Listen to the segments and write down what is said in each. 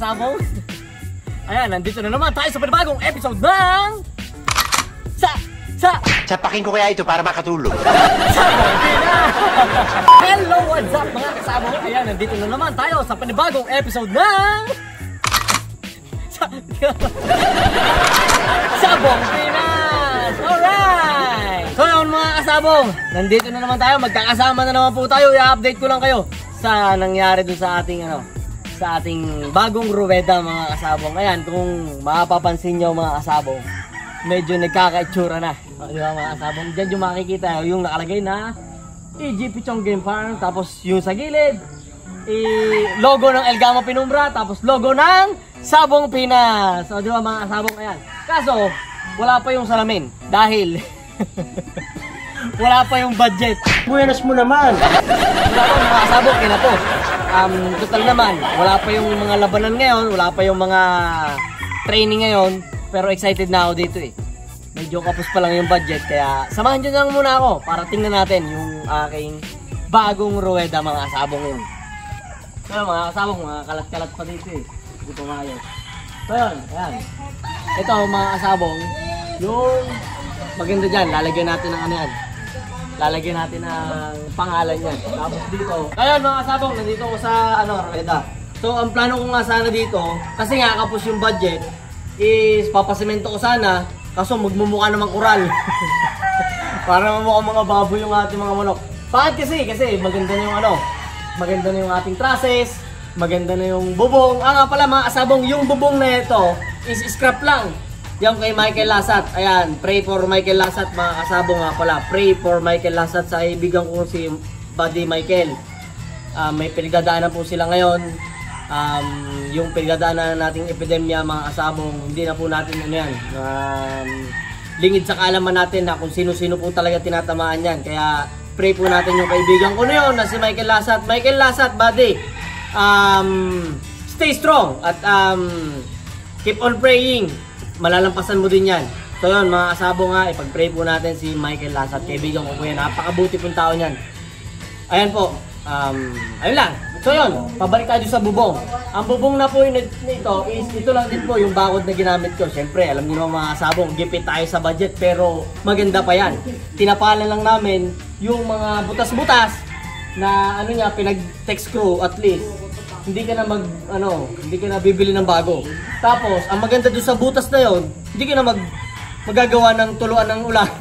kasabong. Ayan, nandito na naman tayo sa panibagong episode ng Sapakin ko kaya ito para makatulog. Sabong Pinas! Hello, what's up mga kasabong? Ayan, nandito na naman tayo sa panibagong episode ng Sabong Pinas! Alright! So yun mga kasabong, nandito na naman tayo, magkakasama na naman po tayo. I-update ko lang kayo sa nangyari dun sa ating sa ating bagong ruweda mga kasabong. Ayan, kung mapapansin nyo mga kasabong, medyo nagkakaitsura na. Di ba mga kasabong? Diyan yung makikita yung nakalagay na EG Pichong Game Farm. Tapos yung sa gilid, logo ng Elgama Penumbra. Tapos logo ng Sabong Pinas. So di ba mga kasabong? Ayan. Kaso, wala pa yung salamin. Dahil wala pa yung budget. Buenas mo naman. Wala pa mga kasabong, kina po. Total naman, wala pa yung mga labanan ngayon, wala pa yung mga training ngayon, pero excited na ako dito eh. Medyo kapos pa lang yung budget, kaya samahan nyo lang muna ako para tingnan natin yung aking bagong ruweda mga kasabong ngayon. So mga kasabong, mga kalat-kalat pa dito eh. Dito ngayon. So yun, ayan. Ito mga kasabong, yung maganda dyan, lalagyan natin ng ano yan. Lalagyan natin ang pangalan niyan. Tapos dito. Ayun mga kasabong, nandito ko sa ruweda. So ang plano ko nga sana dito, kasi nga kapos yung budget, is papasemento ko sana, kaso magmumukha naman kural. Para mamukha mga baboy yung ating mga manok. Bakit kasi? Kasi maganda na yung maganda na yung ating trusses, maganda na yung bubong. Nga pala mga kasabong, yung bubong na ito is scrap lang. Yung kay Michael Lasat. Ayan, pray for Michael Lasat mga kasabong nga pala. Pray for Michael Lasat sa kaibigan ko si Buddy Michael. May pinagdadaanan po sila ngayon. Yung pinagdadaanan nating epidemya mga kasabong, hindi na po natin lingid sa kaalaman natin na kung sino-sino po talaga tinatamaan yan. Kaya pray po natin yung kaibigan ko na yun na si Michael Lasat. Michael Lasat, Buddy, stay strong at keep on praying. Malalampasan mo din yan. So yun mga kasabong nga, ipag-pray po natin si Michael Lasat. Kaibigan ko po yan, napakabuti pong tao niyan. Ayan po, ayun lang. So yun, pabalik tayo sa bubong. Ang bubong na po yun ito is, ito lang din po yung bakod na ginamit ko. Siyempre, alam niyo naman mga kasabong, gipit tayo sa budget pero maganda pa yan. Tinapalan lang namin yung mga butas-butas na pinag-text screw at least. Hindi ka na hindi ka na bibili ng bago. Tapos, ang maganda doon sa butas na yon, hindi ka na magagawa ng tuluan ng ulan.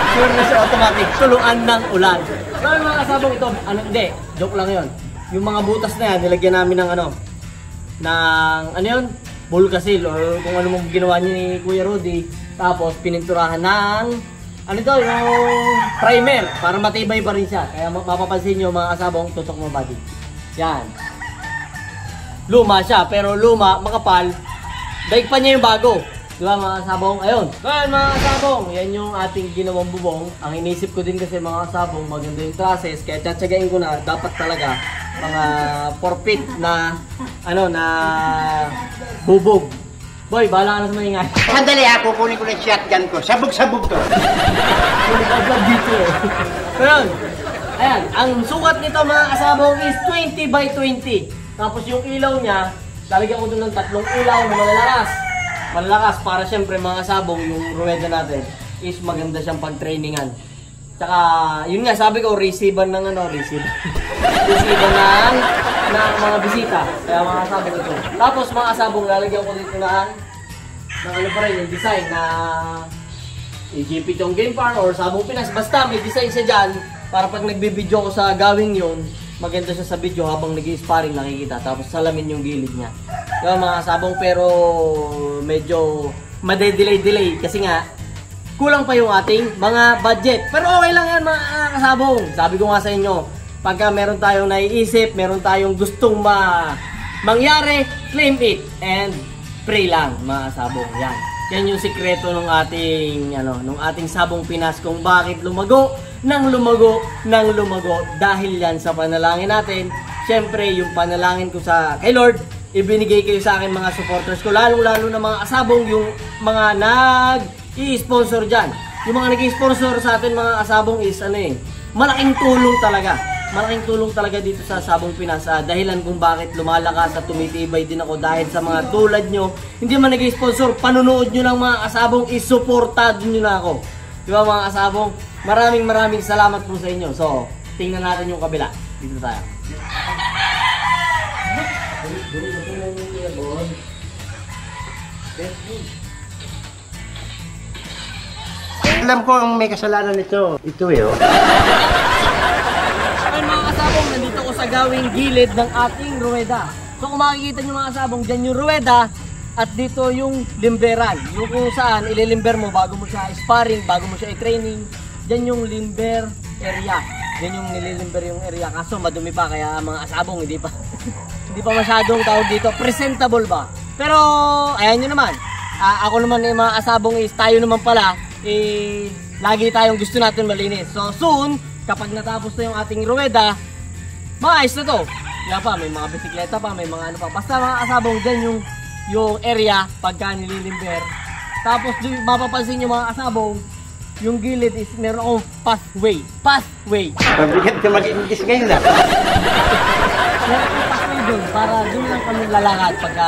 Sure na siya automatic, tuluan ng ulan. Pero mga kasabong ito, hindi, joke lang yon. Yung mga butas na yan, nilagyan namin ng ng Bulkasil or kung ano mong ginawa niya ni Kuya Rudy. Tapos, pininturahan ng yung primer para matibay pa rin siya. Kaya mapapansin nyo mga kasabong, tutok mo body. Yan. Luma siya, pero luma, makapal. Daig pa niya yung bago. Diba mga kasabong? Ayun. Ngayon mga kasabong, yan yung ating ginawang bubong. Ang inisip ko din kasi mga kasabong, maganda yung trusses. Kaya tsatsagain ko na, dapat talaga mga 4 feet na bubog. Boy, bahala ka na sa maingay. Sandali ako, kunin ko na shotgun ko. Sabog-sabog to. Kunin ko vlog dito eh. So yun. Ayan, ang sukat nito mga kasabong is 20 by 20. Tapos yung ilaw niya, lalagyan ko doon ng 3 ilaw na malalakas. Malalakas para syempre mga kasabong, yung ruweda natin is maganda siyang pag-trainingan. Tsaka, yun nga, sabi ko, receiver ng receiver ng mga bisita. Kaya mga kasabong ito. Tapos mga kasabong, lalagyan ko dito ng yung design na EG Pichong Game Farm or Sabong Pinas. Basta may design siya dyan. Para pag nagbibideo ko sa gawing yun, maganda siya sa video habang nag-i-sparring nakikita. Tapos salamin yung gilid niya. Diba mga kasabong, pero medyo madedelay kasi nga kulang pa yung ating mga budget. Pero okay lang yan mga kasabong. Sabi ko nga sa inyo, pagka meron tayong naiisip, meron tayong gustong mangyari, claim it and pray lang mga kasabong. Yan yung sikreto ng ating Sabong Pinas kung bakit lumago dahil yan sa panalangin natin. Siyempre, yung panalangin ko kay Lord, ibinigay kayo sa akin mga supporters ko, lalong-lalo na mga kasabong, yung mga nag-i-sponsor dyan. Yung mga nag-i-sponsor sa atin mga kasabong is malaking tulong talaga. malaking tulong talaga dito sa Sabong Pinas. Dahilan kung bakit lumalakas at tumitibay din ako dahil sa mga tulad nyo. Hindi man nag-sponsor, panunood nyo lang mga kasabong, isuportado nyo na ako. Diba mga kasabong? Maraming salamat po sa inyo. So, tingnan natin yung kabila. Dito tayo. Alam ko ang may kasalanan nito. Ito eh, oh. Ayun mga kasabong, nandito ko sa gawing gilid ng ating ruweda. So kung makikita nyo mga kasabong, dyan yung ruweda at dito yung limberan. Yung kung saan ililimber mo bago mo siya sparring, bago mo siya i-training. Dyan yung limber area. Dyan yung nililimber yung area. Kaso madumi pa, kaya mga kasabong hindi pa hindi pa masyadong tawag dito. Presentable ba? Pero ayan nyo naman. Ako naman yung mga kasabong is tayo naman pala. Lagi tayong gusto natin malinis. So soon, kapag natapos na yung ating ruweda, maayos na to. Kaya pa, may mga bisikleta pa, may mga ano pa. Basta mga kasabong dyan yung area pagka nililimber. Tapos mapapansin nyo mga kasabong, yung gilid is meron akong pathway. Mabigat ka mag-English ngayon na. Meron akong pathway doon para doon lang kami lalakad pagka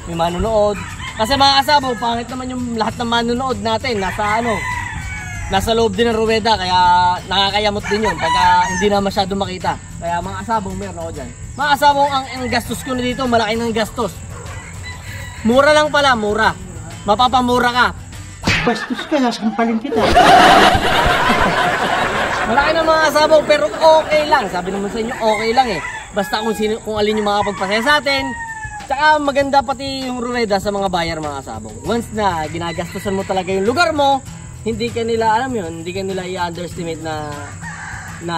may manunood. Kasi mga kasabong, pangit naman yung lahat ng manunood natin nasa loob din ng ruweda, kaya nakakayamot din yun pagka hindi na masyado makita. Kaya mga kasabong, meron ako dyan. Mga kasabong, ang gastos ko na dito, malaki ng gastos. Mura lang pala, mura. Mapapamura ka. Bastos ka, sasampalin kita. Malaki ng mga kasabong, pero okay lang. Sabi naman sa inyo, okay lang eh. Basta kung alin yung makapagpasaya sa atin. Tsaka maganda pati yung ruweda sa mga bayar mga kasabong. Once na ginagastusan mo talaga yung lugar mo, hindi ka nila, alam yun, hindi ka nila i-underestimate na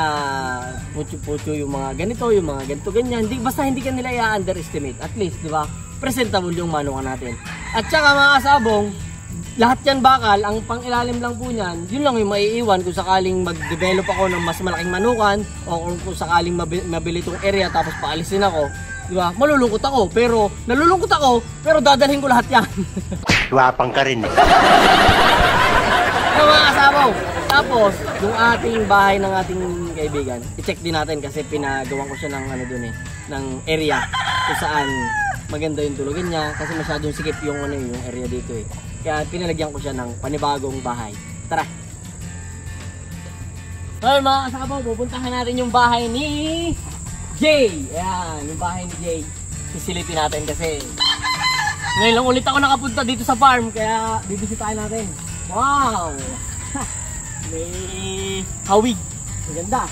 putyo-putyo yung mga ganito, yung mga ganito, ganyan. Basta hindi ka nila i-underestimate. At least, di ba? Presentable yung manukan natin. At tsaka mga kasabong, lahat yan bakal, ang pang-ilalim lang po niyan, yun lang yung maiiwan kung sakaling mag-develop ako ng mas malaking manukan o kung sakaling mabili itong area tapos paalisin ako. Diba? Malulungkot ako, nalulungkot ako, pero dadalhin ko lahat yan. Wapang ka rin eh. So, mga kasabaw, tapos, yung ating bahay ng ating kaibigan, i-check din natin kasi pinagawan ko siya ng ano dun eh, ng area kung saan maganda yung tulogin niya kasi masyadong sikip yung yung area dito eh. Kaya pinalagyan ko siya ng panibagong bahay. Tara! So, mga kasabaw, pupuntahan natin yung bahay ni Jay! Ayan, yung bahay ni Jay. Sisilipin natin kasi ngayon lang ulit ako nakapunta dito sa farm, kaya bibisitahin natin. Wow! May hawig. Maganda.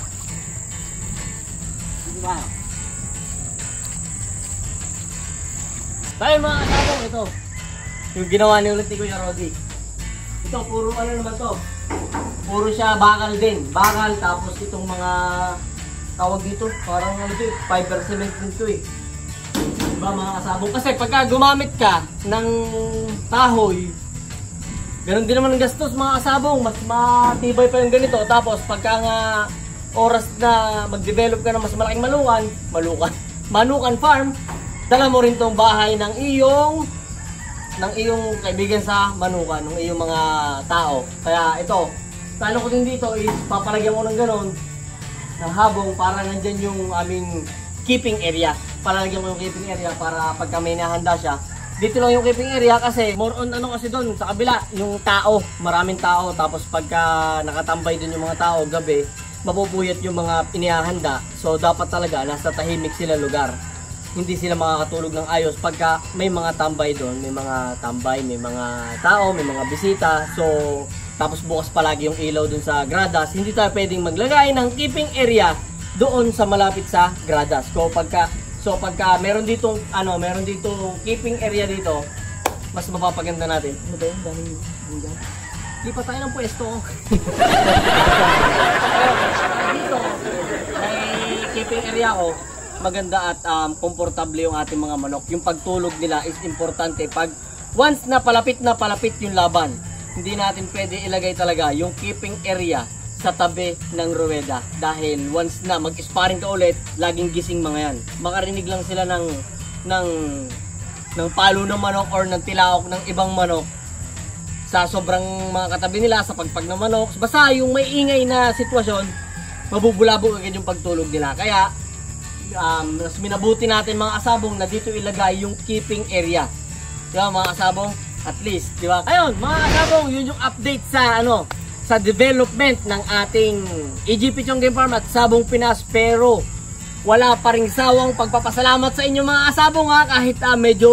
Dito ba? Tayo mga kasabong, ito. Yung ginawa ni ulit ni Kuya Roddy. Ito, puro ano naman to. Puro siya bakal din. Bakal, tapos itong mga tawag dito, parang ano ito, fiber cement dito eh. Diba mga kasabong? Kasi pagka gumamit ka ng kahoy, ganun din naman ang gastos mga kasabong. Mas matibay pa yung ganito. Tapos pagka nga oras na mag-develop ka ng mas malaking manukan farm, dala mo rin tong bahay ng iyong kaibigan sa manukan, ng iyong mga tao. Kaya ito, plano ko din dito is papalagyan ko ng ganun ng habong para nandyan yung aming keeping area. Palalagyan mo yung keeping area para pagka may nahanda siya. Dito lang yung keeping area kasi more on ano kasi doon sa kabila, yung tao, maraming tao. Tapos pagka nakatambay doon yung mga tao gabi, mapupuyat yung mga inihahanda. So dapat talaga nasa tahimik sila lugar. Hindi sila makakatulog ng ayos pagka may mga tambay doon, may mga tambay, may mga tao, may mga bisita. So tapos bukas palagi yung ilaw dun sa gradas, hindi tayo pwedeng maglagay ng keeping area doon sa malapit sa gradas. So pagka meron ditong keeping area dito, mas mapapaganda natin. Ano ba yun? Hindi pa tayo ng pwesto. Dito, may keeping area ko. Maganda at komportable yung ating mga manok. Yung pagtulog nila is importante. Pag once na palapit yung laban, hindi natin pwede ilagay talaga yung keeping area sa tabi ng ruweda. Dahil once na mag-sparring ka ulit, laging gising mga yan. Makarinig lang sila ng palo ng manok or ng tilaok ng ibang manok sa sobrang mga katabi nila, sa pagpag ng manok. Basta yung may ingay na sitwasyon, mabubulabog agad yung pagtulog nila. Kaya, mas minabuti natin mga kasabong na dito ilagay yung keeping area. Diba mga kasabong? At least, diba? Ayun, mga kasabong, yun yung update sa sa development ng ating EGP Chong Game Farm at Sabong Pinas. Pero wala pa ring sawang pagpapasalamat sa inyo mga kasabong ha, kahit medyo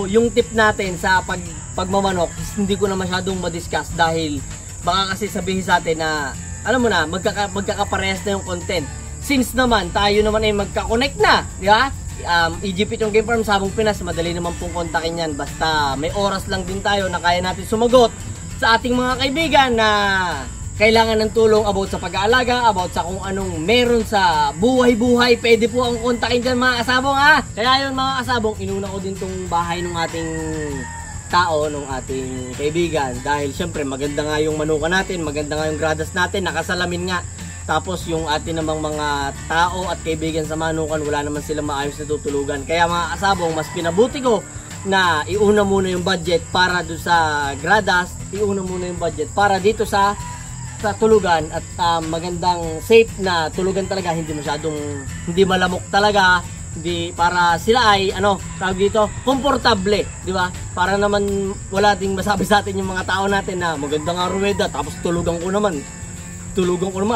yung tip natin sa pagmamanok hindi ko na masyadong madiscuss dahil baka kasi sabihin sa atin na alam mo na magkakaparehas na yung content. Since naman tayo naman ay magka-connect na, di ba? EGP Chong Game Farm, Sabong Pinas, madali naman pong kontakin yan. Basta may oras lang din tayo na kaya natin sumagot sa ating mga kaibigan na kailangan ng tulong about sa pag-aalaga, about sa kung anong meron sa buhay-buhay. Pwede po ang kontakin dyan mga kasabong ha. Kaya yun mga kasabong, inuna ko din tong bahay ng ating tao, ng ating kaibigan. Dahil syempre maganda nga yung manuka natin, maganda nga yung gradas natin, nakasalamin nga. Tapos yung atin namang mga tao at kaibigan sa manukan, wala naman silang maayos na tutulugan. Kaya mga kasabong, mas pinabuti ko na iuna muna yung budget para doon sa gradas, iuna muna yung budget para dito sa tulugan at magandang safe na tulugan talaga, hindi hindi malamok talaga, hindi para sila ay tawag dito, komportable, di ba? Para naman wala ding masabi sa atin yung mga tao natin na maganda nga ruweda tapos tulugan ko naman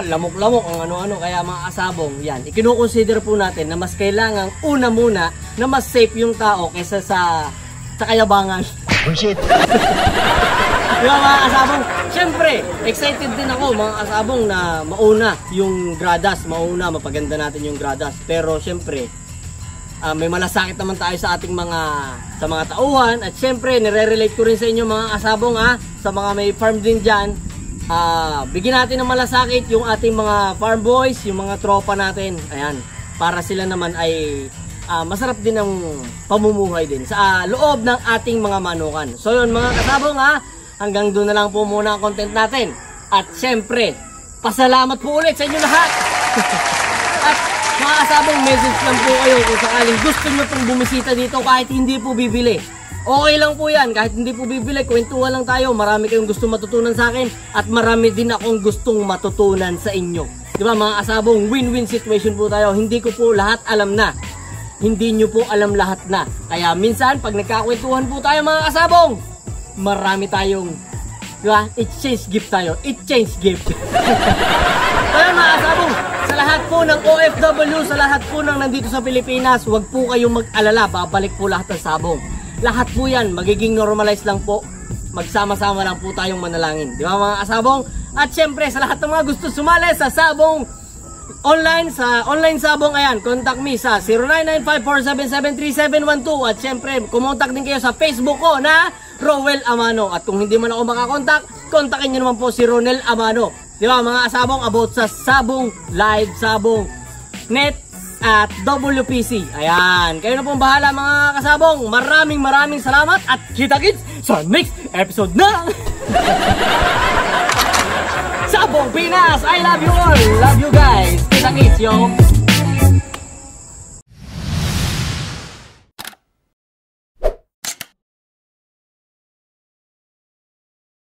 lamok-lamok ang ano-ano. Kaya mga kasabong, yan, ikinukonsider po natin na mas kailangang una muna na mas safe yung tao kaysa sa kayabangan. Bullshit. Diba mga kasabong? Siyempre, excited din ako mga kasabong na mauna yung gradas, mapaganda natin yung gradas. Pero siyempre, may malasakit naman tayo sa ating sa mga tauhan. At siyempre, nire-relate ko rin sa inyo mga kasabong sa mga may farm din dyan. Bigyan natin ng malasakit yung ating mga farm boys, yung mga tropa natin. Ayan, para sila naman ay masarap din ang pamumuhay din sa loob ng ating mga manukan. So yun mga kasabong hanggang doon na lang po muna ang content natin. At syempre, pasalamat po ulit sa inyo lahat. At mga kasabong, message lang po kayo kung sakaling gusto nyo pong bumisita dito kahit hindi po bibili. Okay lang po yan, kahit hindi po bibili, kwentuhan lang tayo. Marami kayong gustong matutunan sa akin at marami din akong gustong matutunan sa inyo. Diba mga kasabong, win-win situation po tayo. Hindi ko po lahat alam na, hindi nyo po alam lahat na. Kaya minsan, pag nagkakwentuhan po tayo mga kasabong, marami tayong, diba? Exchange gift tayo. Exchange gift. Kaya mga kasabong, sa lahat po ng OFW, sa lahat po ng nandito sa Pilipinas, huwag po kayong mag-alala, babalik po lahat ng sabong. Lahat po yan, magiging normalize lang po. Magsama-sama lang po tayong manalangin. Di ba mga kasabong? At syempre, sa lahat ng mga gusto sumali sa sabong sa online sabong, ayan, contact me sa 0995-477-3712. At syempre, kumontak din kayo sa Facebook ko na Rowel Amano. At kung hindi man ako makakontak, kontakin nyo naman po si Ronel Amano. Di ba mga kasabong, about sa sabong live, sabong net at WPC. Ayan, kayo na pong bahala mga kasabong. Maraming salamat at kita-kits sa next episode na Sabong Pinas. I love you all. Love you guys. Kita-kits yo.